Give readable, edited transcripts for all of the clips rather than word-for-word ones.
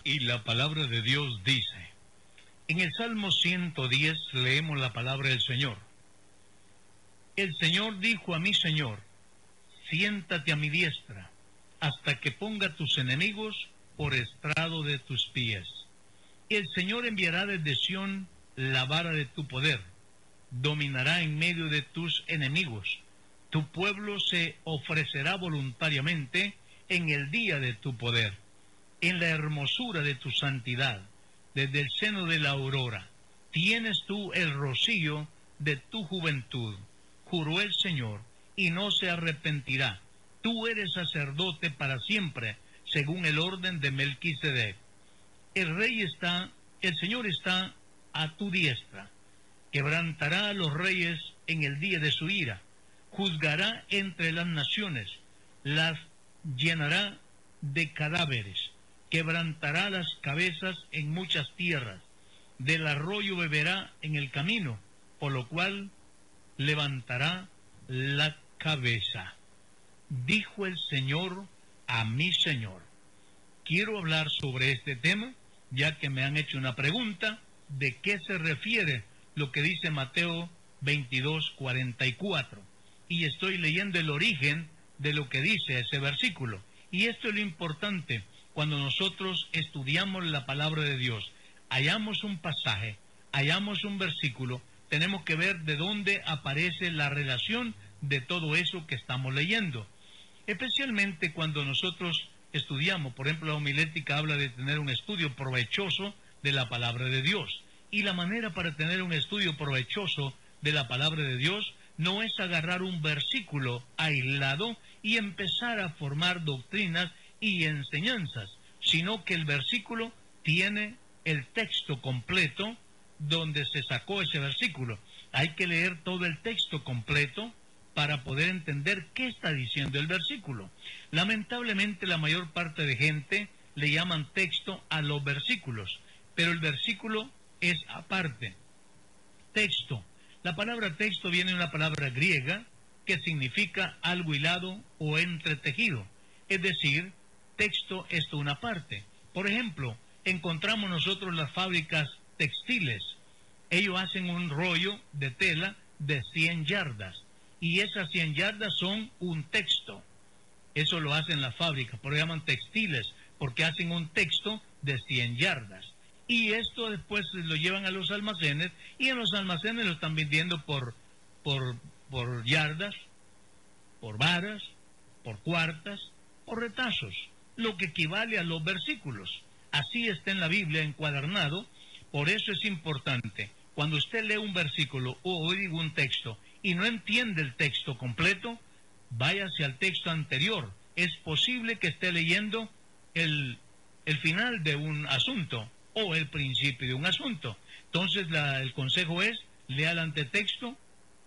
Y la palabra de Dios dice, en el Salmo 110 leemos la palabra del Señor. El Señor dijo a mi Señor, siéntate a mi diestra, hasta que ponga tus enemigos por estrado de tus pies. El Señor enviará desde Sión la vara de tu poder, dominará en medio de tus enemigos. Tu pueblo se ofrecerá voluntariamente en el día de tu poder, en la hermosura de tu santidad, desde el seno de la aurora. Tienes tú el rocío de tu juventud, juró el Señor, y no se arrepentirá. Tú eres sacerdote para siempre, según el orden de Melquisedec. El Señor está a tu diestra, quebrantará a los reyes en el día de su ira, juzgará entre las naciones, las llenará de cadáveres, quebrantará las cabezas en muchas tierras, del arroyo beberá en el camino, por lo cual levantará la cabeza. Dijo el Señor a mi Señor. Quiero hablar sobre este tema, ya que me han hecho una pregunta de qué se refiere lo que dice Mateo 22:44. Y estoy leyendo el origen de lo que dice ese versículo. Y esto es lo importante cuando nosotros estudiamos la palabra de Dios. Hallamos un pasaje, hallamos un versículo, tenemos que ver de dónde aparece la relación de todo eso que estamos leyendo. Especialmente cuando nosotros estudiamos, por ejemplo, la homilética habla de tener un estudio provechoso de la palabra de Dios. Y la manera para tener un estudio provechoso de la palabra de Dios no es agarrar un versículo aislado y empezar a formar doctrinas y enseñanzas, sino que el versículo tiene el texto completo donde se sacó ese versículo. Hay que leer todo el texto completo para poder entender qué está diciendo el versículo. Lamentablemente la mayor parte de gente le llaman texto a los versículos, pero el versículo es aparte. Texto. La palabra texto viene de una palabra griega que significa algo hilado o entretejido. Es decir, texto es una parte. Por ejemplo, encontramos nosotros las fábricas textiles. Ellos hacen un rollo de tela de 100 yardas. Y esas 100 yardas son un texto. Eso lo hacen las fábricas, por eso llaman textiles, porque hacen un texto de 100 yardas. Y esto después lo llevan a los almacenes, y en los almacenes lo están vendiendo por yardas, por varas, por cuartas, por retazos, lo que equivale a los versículos. Así está en la Biblia encuadernado. Por eso es importante, cuando usted lee un versículo o digo un texto, y no entiende el texto completo, váyase al texto anterior. Es posible que esté leyendo el final de un asunto o el principio de un asunto. Entonces el consejo es, lea el antetexto,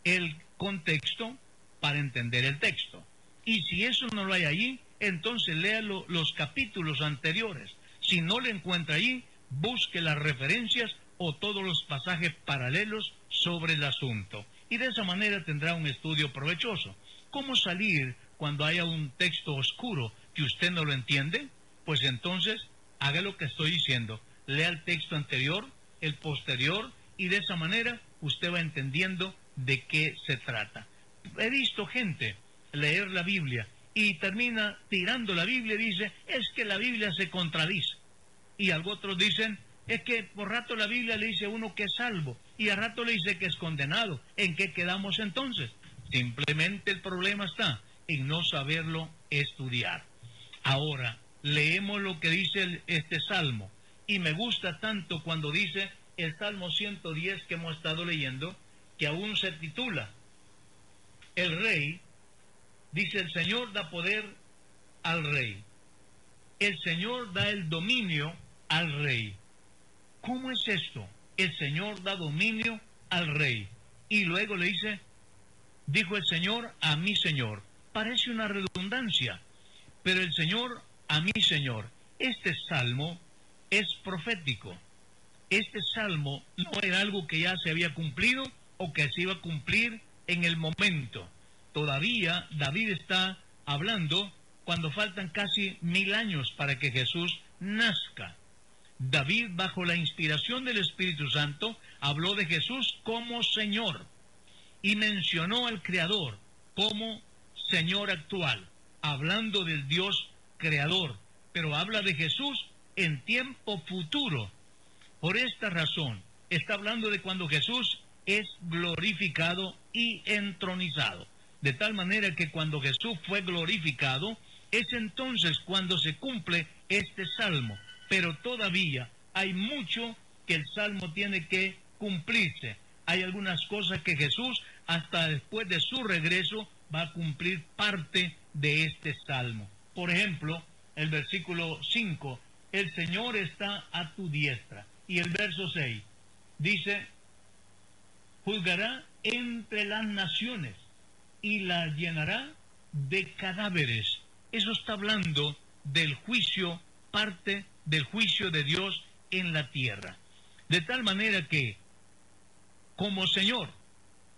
el contexto, para entender el texto. Y si eso no lo hay allí, entonces lea los capítulos anteriores. Si no lo encuentra allí, busque las referencias o todos los pasajes paralelos sobre el asunto. Y de esa manera tendrá un estudio provechoso. ¿Cómo salir cuando haya un texto oscuro que usted no lo entiende? Pues entonces haga lo que estoy diciendo. Lea el texto anterior, el posterior, y de esa manera usted va entendiendo de qué se trata. He visto gente leer la Biblia y termina tirando la Biblia y dice, es que la Biblia se contradice. Y algo otros dicen, es que por rato la Biblia le dice a uno que es salvo y a rato le dice que es condenado. ¿En qué quedamos entonces? Simplemente el problema está en no saberlo estudiar. Ahora, leemos lo que dice este salmo, y me gusta tanto cuando dice el Salmo 110 que hemos estado leyendo, que aún se titula El Rey. Dice, el Señor da poder al Rey. El Señor da el dominio al Rey. ¿Cómo es esto? El Señor da dominio al Rey. Y luego le dice, dijo el Señor a mi Señor. Parece una redundancia, pero el Señor a mi Señor. Este salmo es profético. Este salmo no era algo que ya se había cumplido o que se iba a cumplir en el momento. Todavía David está hablando cuando faltan casi 1000 años para que Jesús nazca. David, bajo la inspiración del Espíritu Santo, habló de Jesús como Señor y mencionó al Creador como Señor actual, hablando del Dios Creador, pero habla de Jesús en tiempo futuro. Por esta razón, está hablando de cuando Jesús es glorificado y entronizado. De tal manera que cuando Jesús fue glorificado, es entonces cuando se cumple este salmo. Pero todavía hay mucho que el salmo tiene que cumplirse. Hay algunas cosas que Jesús, hasta después de su regreso, va a cumplir parte de este salmo. Por ejemplo, el versículo 5, el Señor está a tu diestra. Y el verso 6 dice, juzgará entre las naciones y la llenará de cadáveres. Eso está hablando del juicio, parte del juicio de Dios en la tierra. De tal manera que, como Señor,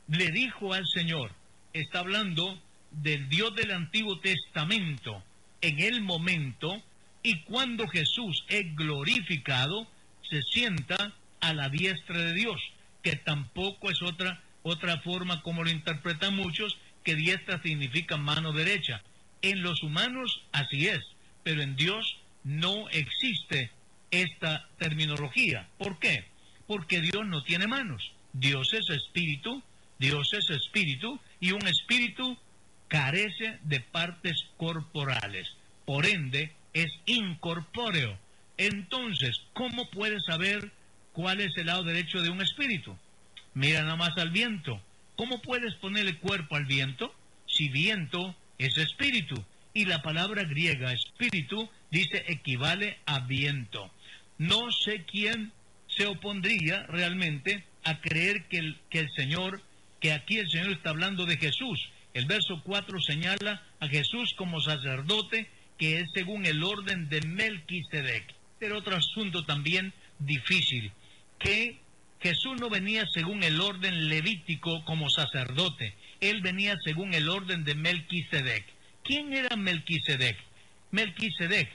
le dijo al Señor, está hablando del Dios del Antiguo Testamento en el momento, y cuando Jesús es glorificado, se sienta a la diestra de Dios, que tampoco es otra forma como lo interpretan muchos, que diestra significa mano derecha. En los humanos así es, pero en Dios no existe esta terminología. ¿Por qué? Porque Dios no tiene manos. Dios es espíritu, y un espíritu carece de partes corporales. Por ende, es incorpóreo. Entonces, ¿cómo puedes saber cuál es el lado derecho de un espíritu? Mira nada más al viento. ¿Cómo puedes ponerle cuerpo al viento? Si viento es espíritu. Y la palabra griega espíritu dice equivale a viento. No sé quién se opondría realmente a creer que que aquí el Señor está hablando de Jesús. El verso 4 señala a Jesús como sacerdote, que es según el orden de Melquisedec. Pero otro asunto también difícil, que Jesús no venía según el orden levítico como sacerdote, él venía según el orden de Melquisedec. ¿Quién era Melquisedec? Melquisedec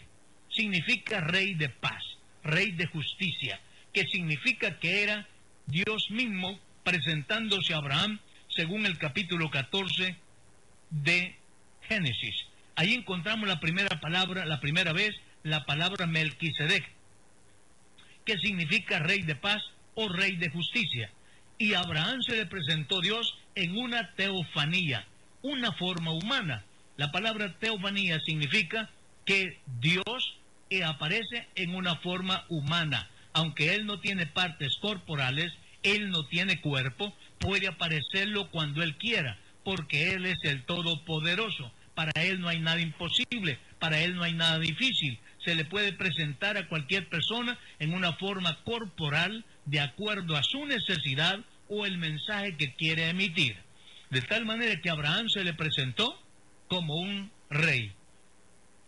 significa rey de paz, rey de justicia, que significa que era Dios mismo presentándose a Abraham según el capítulo 14 de Génesis. Ahí encontramos la primera vez la palabra Melquisedec, que significa rey de paz o rey de justicia. Y a Abraham se le presentó Dios en una teofanía, una forma humana. La palabra teofanía significa que Dios aparece en una forma humana. Aunque Él no tiene partes corporales, Él no tiene cuerpo, puede aparecerlo cuando Él quiera, porque Él es el Todopoderoso. Para Él no hay nada imposible, para Él no hay nada difícil. Se le puede presentar a cualquier persona en una forma corporal de acuerdo a su necesidad o el mensaje que quiere emitir. De tal manera que a Abraham se le presentó como un rey.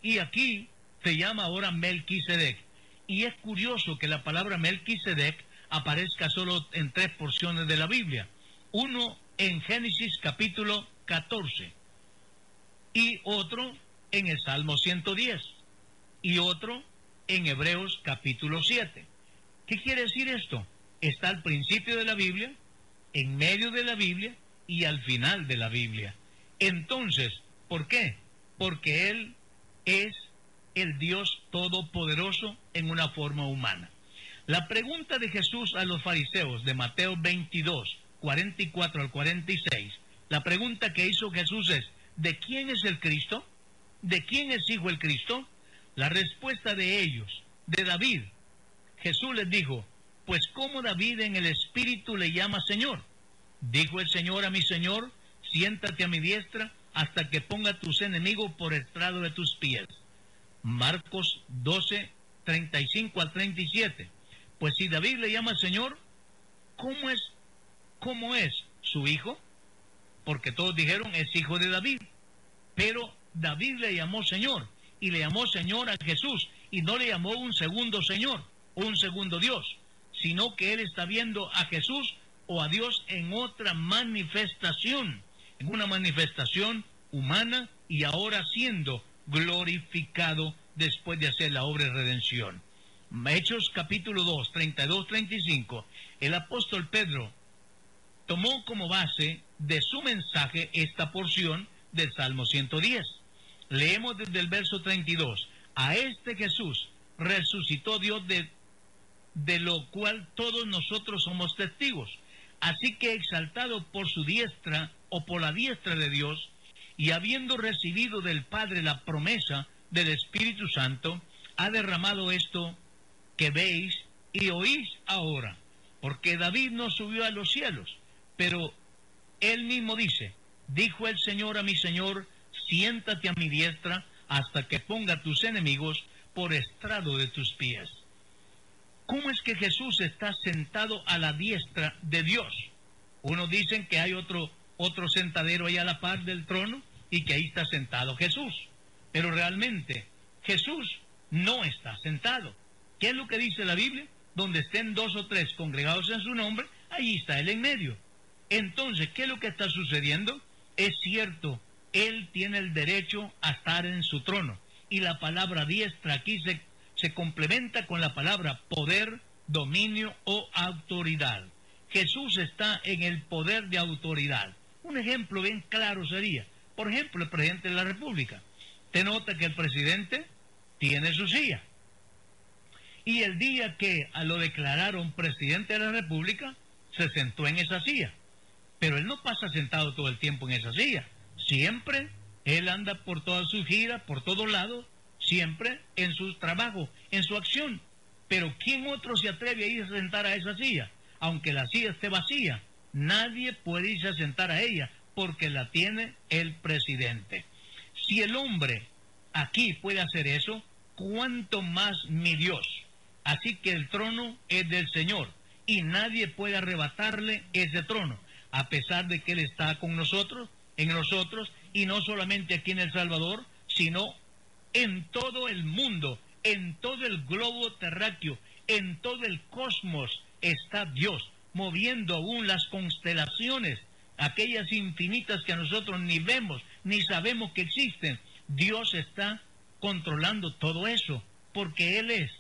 Y aquí se llama ahora Melquisedec. Y es curioso que la palabra Melquisedec aparezca solo en 3 porciones de la Biblia. Uno en Génesis capítulo 14 y otro en el Salmo 110 y otro en Hebreos capítulo 7. ¿Qué quiere decir esto? Está al principio de la Biblia, en medio de la Biblia y al final de la Biblia. Entonces, ¿por qué? Porque Él es el Dios Todopoderoso en una forma humana. La pregunta de Jesús a los fariseos de Mateo 22, 44 al 46, la pregunta que hizo Jesús es, ¿de quién es el Cristo? ¿De quién es hijo el Cristo? La respuesta de ellos, de David. Jesús les dijo, pues ¿cómo David en el Espíritu le llama Señor? Dijo el Señor a mi Señor, siéntate a mi diestra hasta que ponga a tus enemigos por estrado de tus pies. Marcos 12, 35 al 37. Pues si David le llama Señor, ¿cómo es su hijo? Porque todos dijeron es hijo de David. Pero David le llamó Señor, y le llamó Señor a Jesús, y no le llamó un segundo Señor, o un segundo Dios, sino que él está viendo a Jesús o a Dios en otra manifestación, en una manifestación humana, y ahora siendo glorificado después de hacer la obra de redención. Hechos capítulo 2, 32-35, el apóstol Pedro tomó como base de su mensaje esta porción del Salmo 110. Leemos desde el verso 32. A este Jesús resucitó Dios de lo cual todos nosotros somos testigos. Así que exaltado por su diestra o por la diestra de Dios, y habiendo recibido del Padre la promesa del Espíritu Santo, ha derramado esto que veis y oís ahora. Porque David no subió a los cielos, pero él mismo dice, dijo el Señor a mi Señor, siéntate a mi diestra hasta que ponga tus enemigos por estrado de tus pies. ¿Cómo es que Jesús está sentado a la diestra de Dios? Unos dicen que hay otro sentadero ahí a la par del trono y que ahí está sentado Jesús. Pero realmente Jesús no está sentado. ¿Qué es lo que dice la Biblia? Donde estén 2 o 3 congregados en su nombre, allí está Él en medio. Entonces, ¿qué es lo que está sucediendo? Es cierto, Él tiene el derecho a estar en su trono. Y la palabra diestra aquí se complementa con la palabra poder, dominio o autoridad. Jesús está en el poder de autoridad. Un ejemplo bien claro sería, por ejemplo, el presidente de la República. Te nota que el presidente tiene su silla. Y el día que lo declararon presidente de la República, se sentó en esa silla. Pero él no pasa sentado todo el tiempo en esa silla. Siempre él anda por toda su gira, por todos lados, siempre en su trabajo, en su acción. Pero ¿quién otro se atreve a ir a sentar a esa silla? Aunque la silla esté vacía, nadie puede irse a sentar a ella porque la tiene el presidente. Si el hombre aquí puede hacer eso, ¿cuánto más mi Dios? Así que el trono es del Señor y nadie puede arrebatarle ese trono, a pesar de que Él está con nosotros, en nosotros, y no solamente aquí en El Salvador, sino en todo el mundo, en todo el globo terráqueo, en todo el cosmos está Dios, moviendo aún las constelaciones, aquellas infinitas que nosotros ni vemos, ni sabemos que existen. Dios está controlando todo eso, porque Él es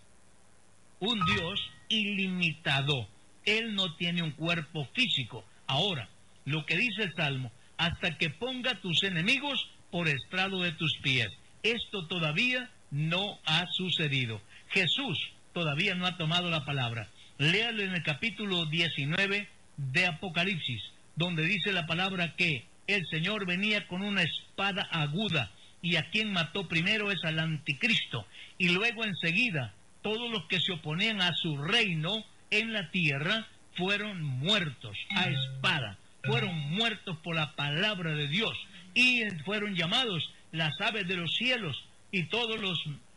un Dios ilimitado. Él no tiene un cuerpo físico. Ahora, lo que dice el Salmo, hasta que ponga tus enemigos por estrado de tus pies. Esto todavía no ha sucedido. Jesús todavía no ha tomado la palabra. Léalo en el capítulo 19 de Apocalipsis, donde dice la palabra que el Señor venía con una espada aguda, y a quien mató primero es al anticristo, y luego enseguida todos los que se oponían a su reino en la tierra fueron muertos a espada, fueron muertos por la palabra de Dios, y fueron llamados las aves de los cielos y todos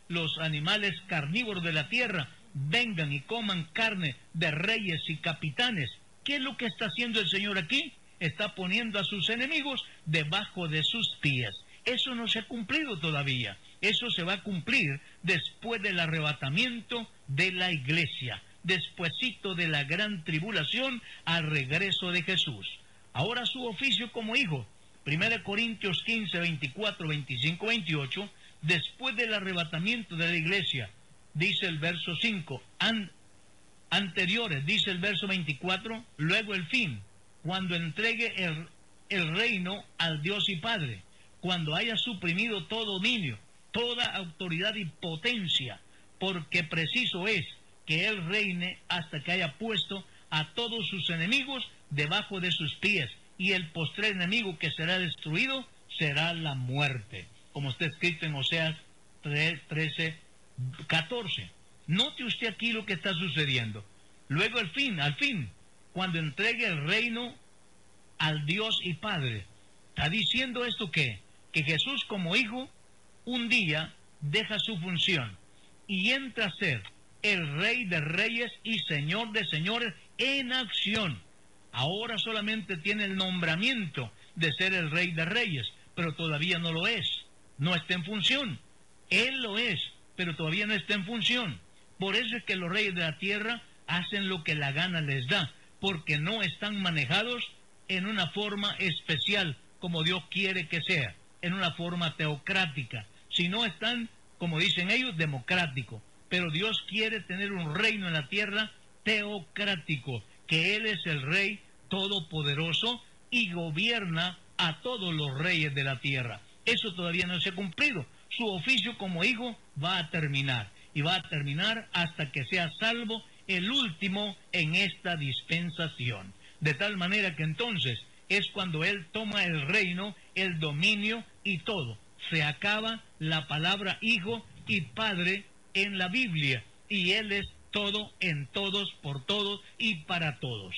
los animales carnívoros de la tierra, vengan y coman carne de reyes y capitanes. ¿Qué es lo que está haciendo el Señor aquí? Está poniendo a sus enemigos debajo de sus pies. Eso no se ha cumplido todavía. Eso se va a cumplir después del arrebatamiento de la iglesia, despuesito de la gran tribulación al regreso de Jesús. Ahora su oficio como hijo, 1 Corintios 15, 24, 25, 28, después del arrebatamiento de la iglesia, dice el verso 5, anteriores, dice el verso 24, luego el fin, cuando entregue el reino al Dios y Padre, cuando haya suprimido todo dominio, toda autoridad y potencia, porque preciso es que Él reine hasta que haya puesto a todos sus enemigos debajo de sus pies, y el postrer enemigo que será destruido será la muerte, como está escrito en Oseas 3, 13, 14. Note usted aquí lo que está sucediendo. Luego al fin, cuando entregue el reino al Dios y Padre. Está diciendo esto que Jesús como hijo un día deja su función y entra a ser el Rey de Reyes y Señor de Señores en acción. Ahora solamente tiene el nombramiento de ser el Rey de Reyes, pero todavía no lo es, no está en función. Él lo es, pero todavía no está en función. Por eso es que los reyes de la tierra hacen lo que la gana les da, porque no están manejados en una forma especial como Dios quiere que sea, en una forma teocrática, sino están, como dicen ellos, democrático. pero Dios quiere tener un reino en la tierra teocrático, que Él es el Rey todopoderoso y gobierna a todos los reyes de la tierra. Eso todavía no se ha cumplido. Su oficio como hijo va a terminar, y va a terminar hasta que sea salvo el último en esta dispensación. De tal manera que entonces es cuando Él toma el reino, el dominio y todo. Se acaba la palabra hijo y padre en la Biblia, y Él es todo en todos, por todos y para todos.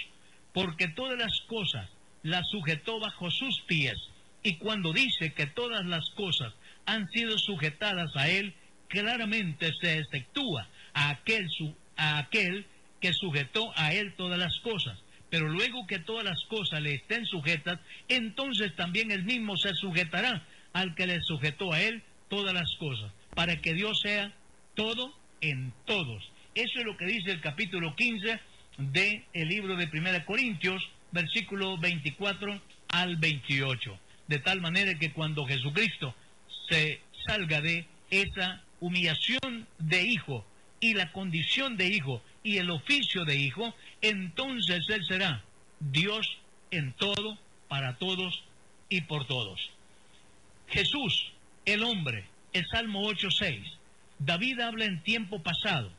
Porque todas las cosas las sujetó bajo sus pies, y cuando dice que todas las cosas han sido sujetadas a Él, claramente se efectúa a aquel que sujetó a Él todas las cosas. Pero luego que todas las cosas le estén sujetas, entonces también Él mismo se sujetará al que le sujetó a Él todas las cosas, para que Dios sea todo en todos. Eso es lo que dice el capítulo 15 del libro de 1 Corintios, versículo 24 al 28. De tal manera que cuando Jesucristo se salga de esa humillación de hijo y la condición de hijo y el oficio de hijo, entonces Él será Dios en todo, para todos y por todos. Jesús, el hombre, el Salmo 8:6. David habla en tiempo pasado,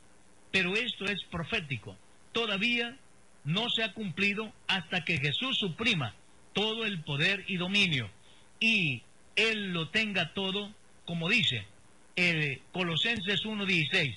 pero esto es profético. Todavía no se ha cumplido hasta que Jesús suprima todo el poder y dominio, y Él lo tenga todo, como dice Colosenses 1:16,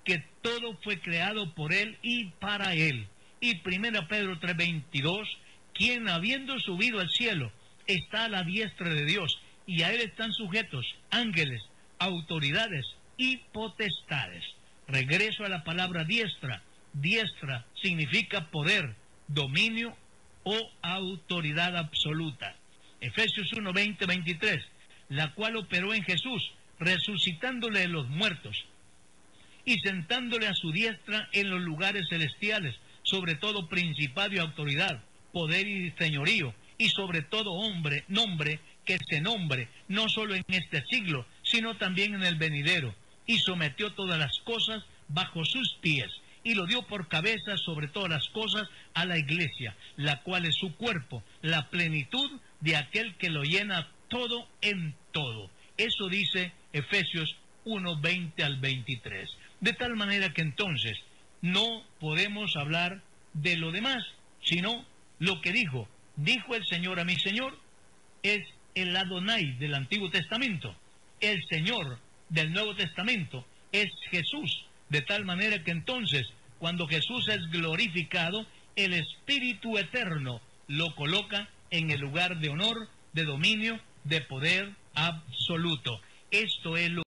que todo fue creado por Él y para Él. Y 1 Pedro 3:22, quien habiendo subido al cielo está a la diestra de Dios, y a Él están sujetos ángeles, autoridades y potestades. Regreso a la palabra diestra. Diestra significa poder, dominio o autoridad absoluta. Efesios 1:20-23, la cual operó en Jesús, resucitándole de los muertos y sentándole a su diestra en los lugares celestiales, sobre todo principado y autoridad, poder y señorío, y sobre todo nombre que se nombre, no solo en este siglo, sino también en el venidero, y sometió todas las cosas bajo sus pies, y lo dio por cabeza sobre todas las cosas a la iglesia, la cual es su cuerpo, la plenitud de aquel que lo llena todo en todo. Eso dice Efesios 1:20 al 23. De tal manera que entonces no podemos hablar de lo demás, sino lo que dijo el Señor a mi Señor, es el Adonai del Antiguo Testamento. El Señor del Nuevo Testamento es Jesús. De tal manera que entonces, cuando Jesús es glorificado, el Espíritu Eterno lo coloca en el lugar de honor, de dominio, de poder absoluto. Esto es lo